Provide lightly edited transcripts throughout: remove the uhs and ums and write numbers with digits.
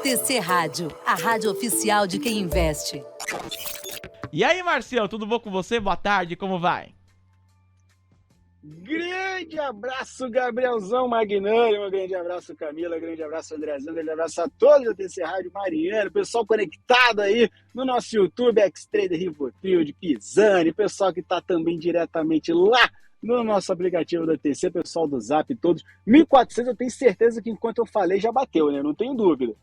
TC Rádio, a rádio oficial de quem investe. E aí, Marcião, tudo bom com você? Boa tarde, como vai? Grande abraço, Gabrielzão Magnânimo, um grande abraço, Camila, um grande abraço, Andrezão, um grande abraço a todos da TC Rádio, Mariano, pessoal conectado aí no nosso YouTube, X-Trader, Rivotril, de Pisani, pessoal que está também diretamente lá no nosso aplicativo da TC, pessoal do Zap, todos. 1.400 eu tenho certeza que enquanto eu falei já bateu, né? Não tenho dúvida.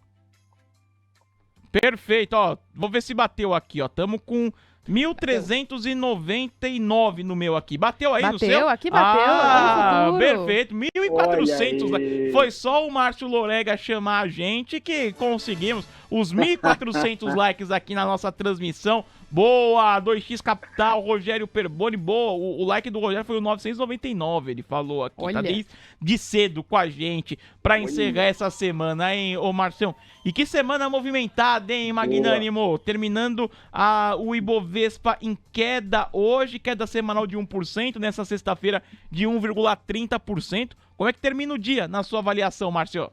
Perfeito, ó, vou ver se bateu aqui, ó, tamo com 1.399 no meu aqui. Bateu aí no seu? Bateu, aqui bateu. Ah, no perfeito. 1.400 likes. Foi só o Márcio Lorega chamar a gente que conseguimos os 1.400 likes aqui na nossa transmissão. Boa, 2x Capital, Rogério Perboni, boa. O like do Rogério foi o 999, ele falou aqui. Olha. Tá de cedo com a gente pra encerrar essa semana, hein, ô Marcião? E que semana movimentada, hein, Magnânimo? Terminando o Ibovespa em queda hoje, queda semanal de 1%, nessa sexta-feira de 1,30%. Como é que termina o dia, na sua avaliação, Márcio?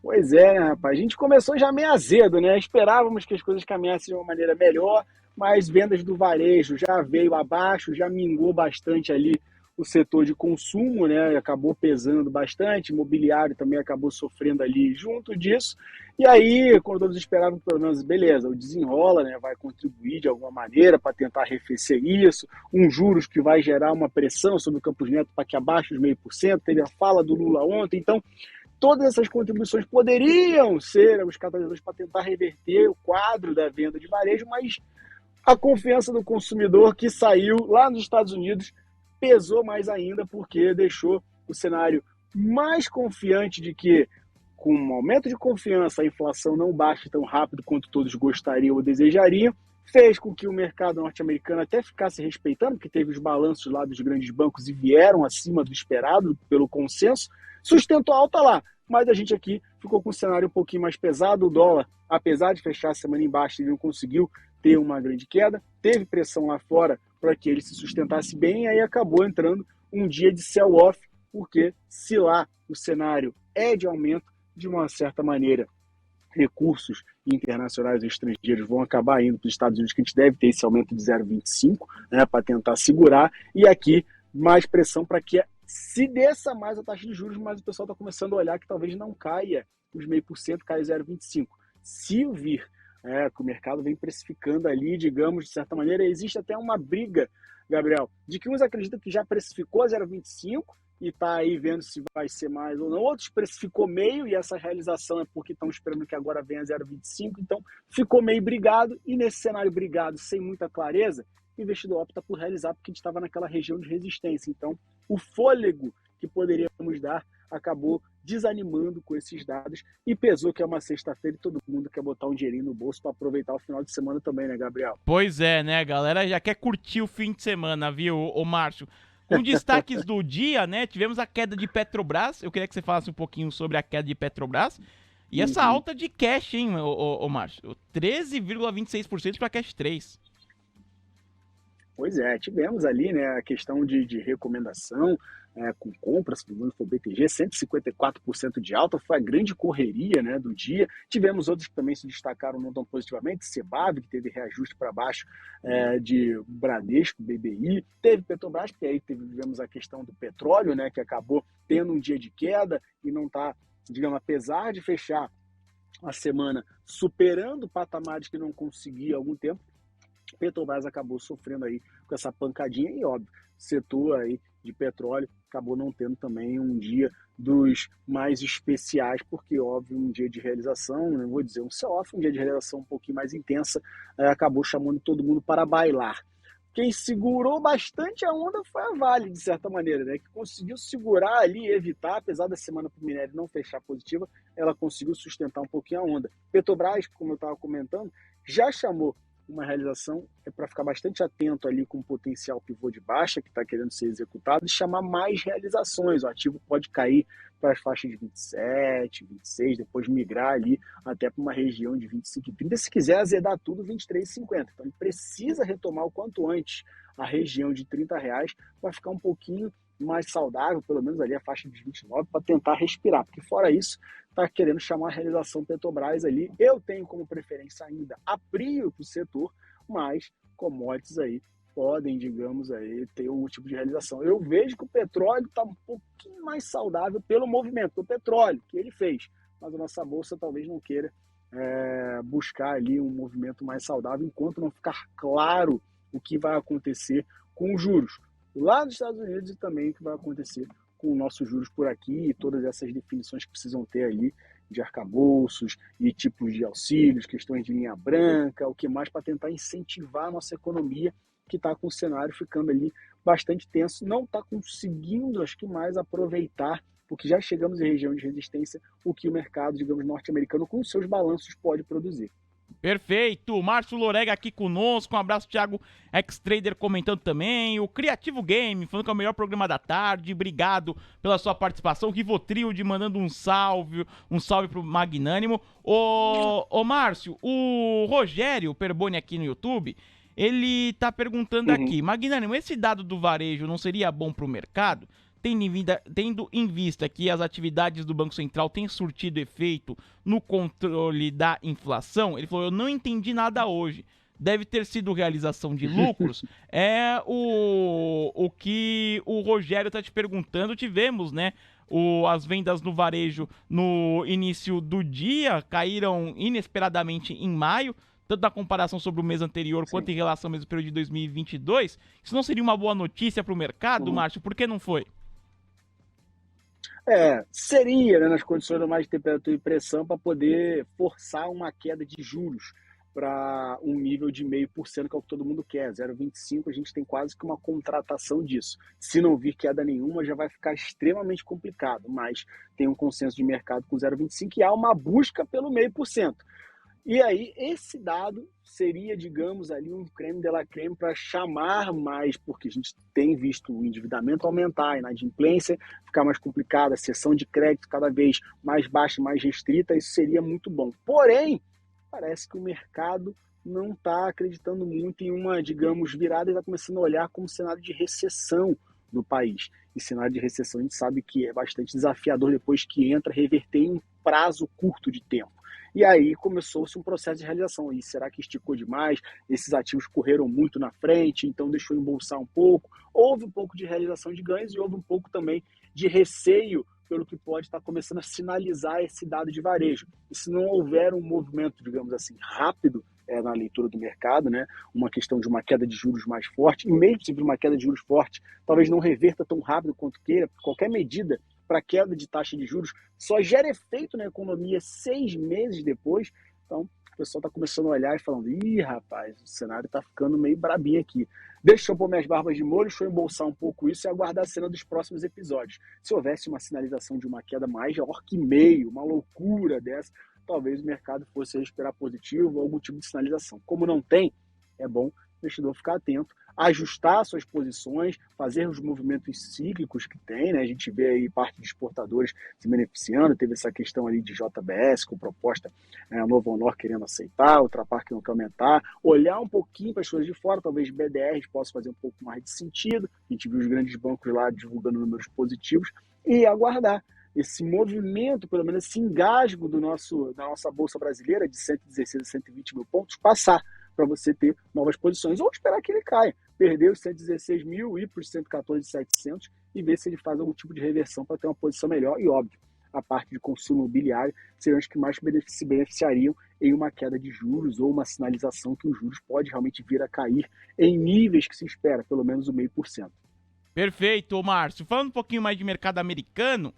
Pois é, né, rapaz? A gente começou já meio azedo, né? Esperávamos que as coisas caminhassem de uma maneira melhor, mas vendas do varejo já veio abaixo, já mingou bastante ali o setor de consumo, né? Acabou pesando bastante, imobiliário também acabou sofrendo ali junto disso. E aí, quando todos esperavam, pelo menos, beleza, o desenrola, né? Vai contribuir de alguma maneira para tentar arrefecer isso, juros que vai gerar uma pressão sobre o Campos Neto para que abaixe os 0,5%, teve a fala do Lula ontem, então todas essas contribuições poderiam ser os catalisadores para tentar reverter o quadro da venda de varejo, mas a confiança do consumidor que saiu lá nos Estados Unidos pesou mais ainda, porque deixou o cenário mais confiante de que, com um aumento de confiança, a inflação não baixe tão rápido quanto todos gostariam ou desejariam, fez com que o mercado norte-americano até ficasse respeitando, porque teve os balanços lá dos grandes bancos e vieram acima do esperado pelo consenso, sustentou a alta lá, mas a gente aqui ficou com um cenário um pouquinho mais pesado. O dólar, apesar de fechar a semana em baixa, ele não conseguiu ter uma grande queda, teve pressão lá fora para que ele se sustentasse bem, e aí acabou entrando um dia de sell-off, porque se lá o cenário é de aumento, de uma certa maneira, recursos internacionais e estrangeiros vão acabar indo para os Estados Unidos, que a gente deve ter esse aumento de 0,25, né, para tentar segurar, e aqui mais pressão para que se desça mais a taxa de juros, mas o pessoal está começando a olhar que talvez não caia os 0,5%, caia 0,25%. Se vir, que o mercado vem precificando ali, digamos, de certa maneira, existe até uma briga, Gabriel, de que uns acreditam que já precificou 0,25% e está aí vendo se vai ser mais ou não, outros precificou meio, e essa realização é porque estão esperando que agora venha 0,25%, então ficou meio brigado, e nesse cenário brigado, sem muita clareza, o investidor opta por realizar porque a gente estava naquela região de resistência. Então, o fôlego que poderíamos dar acabou desanimando com esses dados e pesou que é uma sexta-feira e todo mundo quer botar um dinheirinho no bolso para aproveitar o final de semana também, né, Gabriel? Pois é, né, galera? Já quer curtir o fim de semana, viu, ô Márcio? Com destaques do dia, né? Tivemos a queda de Petrobras. Eu queria que você falasse um pouquinho sobre a queda de Petrobras. E essa alta de cash, hein, ô Márcio? 13,26% para Cash 3. Pois é, tivemos ali, né, a questão de recomendação com compras, se não me engano foi o BTG, 154% de alta, foi a grande correria, né, do dia. Tivemos outros que também se destacaram não tão positivamente, Cebab, que teve reajuste para baixo de Bradesco, BBI, teve Petrobras, porque aí tivemos a questão do petróleo, né, que acabou tendo um dia de queda e não está, digamos, apesar de fechar a semana superando patamares que não conseguia há algum tempo, Petrobras acabou sofrendo aí com essa pancadinha e, óbvio, setor aí de petróleo acabou não tendo também um dia dos mais especiais, porque, óbvio, um dia de realização, não vou dizer um sell-off, um dia de realização um pouquinho mais intensa, acabou chamando todo mundo para bailar. Quem segurou bastante a onda foi a Vale, de certa maneira, né? Que conseguiu segurar ali e evitar, apesar da semana para o minério não fechar positiva, ela conseguiu sustentar um pouquinho a onda. Petrobras, como eu estava comentando, já chamou uma realização, para ficar bastante atento ali com o potencial pivô de baixa que está querendo ser executado e chamar mais realizações. O ativo pode cair para as faixas de 27, 26, depois migrar ali até para uma região de 25 e 30, se quiser azedar tudo, 23,50. Então ele precisa retomar o quanto antes a região de R$30 para ficar um pouquinho mais saudável, pelo menos ali a faixa de 29, para tentar respirar, porque fora isso, está querendo chamar a realização Petrobras ali. Eu tenho como preferência ainda a Prio para o setor, mas commodities aí podem, digamos, aí, ter um tipo de realização. Eu vejo que o petróleo está um pouquinho mais saudável pelo movimento do petróleo que ele fez, mas a nossa bolsa talvez não queira buscar ali um movimento mais saudável enquanto não ficar claro o que vai acontecer com os juros lá nos Estados Unidos e também o que vai acontecer com os nossos juros por aqui e todas essas definições que precisam ter ali de arcabouços e tipos de auxílios, questões de linha branca, o que mais para tentar incentivar a nossa economia que está com o cenário ficando ali bastante tenso, não está conseguindo, acho que mais aproveitar, porque já chegamos em região de resistência, o que o mercado, digamos, norte-americano com seus balanços pode produzir. Perfeito, Márcio Lorega aqui conosco, um abraço, Thiago X-Trader comentando também, o Criativo Game falando que é o melhor programa da tarde, obrigado pela sua participação, o Rivotrilde mandando um salve pro Magnânimo. Ô Márcio, o Rogério Perboni aqui no YouTube, ele tá perguntando aqui, Magnânimo, esse dado do varejo não seria bom pro mercado? Tendo em vista que as atividades do Banco Central têm surtido efeito no controle da inflação, ele falou, eu não entendi nada hoje. Deve ter sido realização de lucros. É o que o Rogério está te perguntando. Tivemos, né? As vendas no varejo no início do dia caíram inesperadamente em maio, tanto na comparação sobre o mês anterior quanto em relação ao mesmo período de 2022. Isso não seria uma boa notícia para o mercado, Márcio? Por que não foi? Seria, né, nas condições normais de temperatura e pressão para poder forçar uma queda de juros para um nível de 0,5%, que é o que todo mundo quer. 0,25% a gente tem quase que uma contratação disso. Se não vir queda nenhuma, já vai ficar extremamente complicado, mas tem um consenso de mercado com 0,25% e há uma busca pelo 0,5%. E aí, esse dado seria, digamos, ali um creme de la creme para chamar mais, porque a gente tem visto o endividamento aumentar, a inadimplência ficar mais complicada, a cessão de crédito cada vez mais baixa, mais restrita, isso seria muito bom. Porém, parece que o mercado não está acreditando muito em uma, digamos, virada e está começando a olhar como cenário de recessão do país. E cenário de recessão a gente sabe que é bastante desafiador depois que entra, reverter em um prazo curto de tempo. E aí começou-se um processo de realização. E será que esticou demais? Esses ativos correram muito na frente, então deixou embolsar um pouco. Houve um pouco de realização de ganhos e houve um pouco também de receio pelo que pode estar começando a sinalizar esse dado de varejo. E se não houver um movimento, digamos assim, rápido na leitura do mercado, né? Uma questão de uma queda de juros mais forte, e mesmo se vir uma queda de juros forte, talvez não reverta tão rápido quanto queira, porque qualquer medida para queda de taxa de juros só gera efeito na economia 6 meses depois. Então, o pessoal está começando a olhar e falando, ih, rapaz, o cenário está ficando meio brabinho aqui. Deixa eu pôr minhas barbas de molho, deixa eu embolsar um pouco isso e aguardar a cena dos próximos episódios. Se houvesse uma sinalização de uma queda maior que meio, uma loucura dessa, talvez o mercado fosse respirar positivo ou algum tipo de sinalização. Como não tem, é bom o investidor ficar atento, ajustar suas posições, fazer os movimentos cíclicos que tem, né? A gente vê aí parte de exportadores se beneficiando, teve essa questão ali de JBS com proposta, a Novo Honor querendo aceitar, outra parte que não quer aumentar, olhar um pouquinho para as coisas de fora, talvez BDRs possa fazer um pouco mais de sentido, a gente viu os grandes bancos lá divulgando números positivos, e aguardar esse movimento, pelo menos esse engasgo da nossa Bolsa Brasileira de 116 a 120 mil pontos passar, para você ter novas posições, ou esperar que ele caia, perder os 116 mil, ir para os 114.700 e ver se ele faz algum tipo de reversão para ter uma posição melhor. E óbvio, a parte de consumo imobiliário seriam as que mais se beneficiariam em uma queda de juros ou uma sinalização que os juros pode realmente vir a cair em níveis que se espera, pelo menos o 0,5%. Perfeito, Márcio. Falando um pouquinho mais de mercado americano,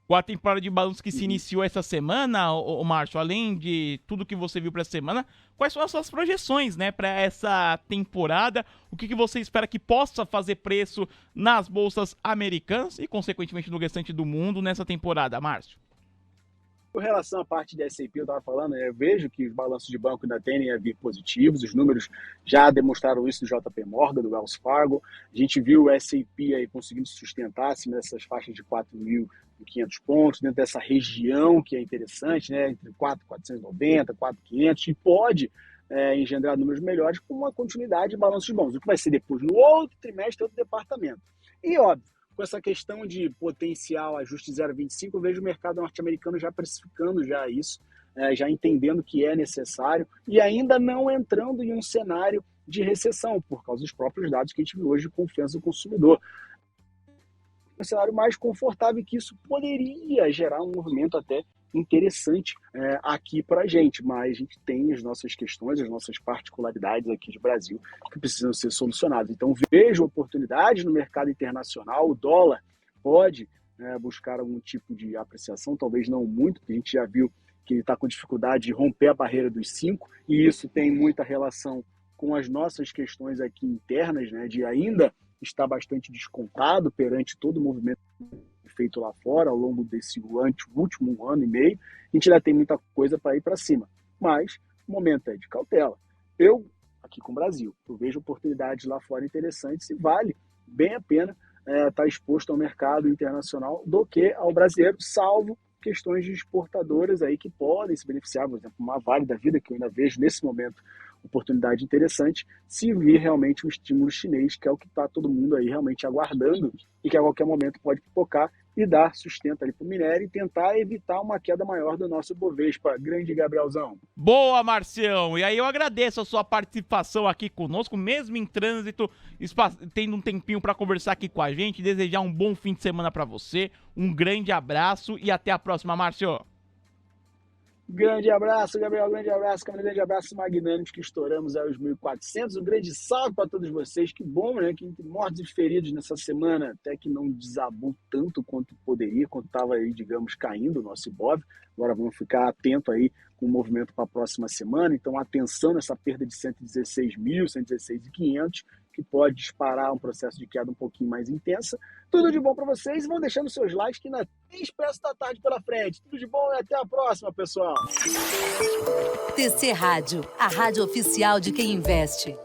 com a temporada de balanço que se iniciou essa semana, Márcio, além de tudo que você viu para essa semana, quais são as suas projeções, né, para essa temporada? O que você espera que possa fazer preço nas bolsas americanas e, consequentemente, no restante do mundo nessa temporada, Márcio? Com relação à parte de S&P, eu estava falando, eu vejo que os balanços de banco ainda tendem a vir positivos, os números já demonstraram isso do JP Morgan, do Wells Fargo, a gente viu o S&P aí conseguindo se sustentar acima dessas faixas de 4.500 pontos, dentro dessa região que é interessante, né, entre 4.490, 4.500, e pode engendrar números melhores com uma continuidade de balanços bons, o que vai ser depois no outro trimestre, outro departamento. E, óbvio, com essa questão de potencial ajuste 0,25, eu vejo o mercado norte-americano já precificando já isso, já entendendo que é necessário e ainda não entrando em um cenário de recessão, por causa dos próprios dados que a gente viu hoje de confiança do consumidor. Um cenário mais confortável, que isso poderia gerar um movimento até interessante aqui para a gente, mas a gente tem as nossas questões, as nossas particularidades aqui de Brasil que precisam ser solucionadas. Então vejo oportunidades no mercado internacional, o dólar pode buscar algum tipo de apreciação, talvez não muito, porque a gente já viu que ele está com dificuldade de romper a barreira dos 5, e isso tem muita relação com as nossas questões aqui internas, né, de ainda estar bastante descontado perante todo o movimento feito lá fora ao longo desse último ano e meio. A gente ainda tem muita coisa para ir para cima, mas o momento é de cautela. Eu, aqui com o Brasil, eu vejo oportunidades lá fora interessantes e vale bem a pena estar exposto ao mercado internacional do que ao brasileiro, salvo questões de exportadoras aí que podem se beneficiar, por exemplo, uma Vale da Vida, que eu ainda vejo nesse momento oportunidade interessante, se vir realmente um estímulo chinês, que é o que está todo mundo aí realmente aguardando e que a qualquer momento pode pipocar e dar sustento ali para o minério e tentar evitar uma queda maior do nosso Bovespa. Grande Gabrielzão. Boa, Marcião! E aí eu agradeço a sua participação aqui conosco, mesmo em trânsito, tendo um tempinho para conversar aqui com a gente, desejar um bom fim de semana para você, um grande abraço e até a próxima, Márcio! Grande abraço, Gabriel. Grande abraço, Câmara. Grande abraço, magnânimos, que estouramos aí os 1.400. Um grande salve para todos vocês. Que bom, né? Que entre mortos e feridos nessa semana, até que não desabou tanto quanto poderia, quanto estava aí, digamos, caindo o nosso Ibov. Agora vamos ficar atento aí com o movimento para a próxima semana. Então, atenção nessa perda de 116.000, 116.500, que pode disparar um processo de queda um pouquinho mais intensa. Tudo de bom para vocês. Vão deixando seus likes, que ainda tem Expresso da Tarde pela frente. Tudo de bom e até a próxima, pessoal. TC Rádio, a rádio oficial de quem investe.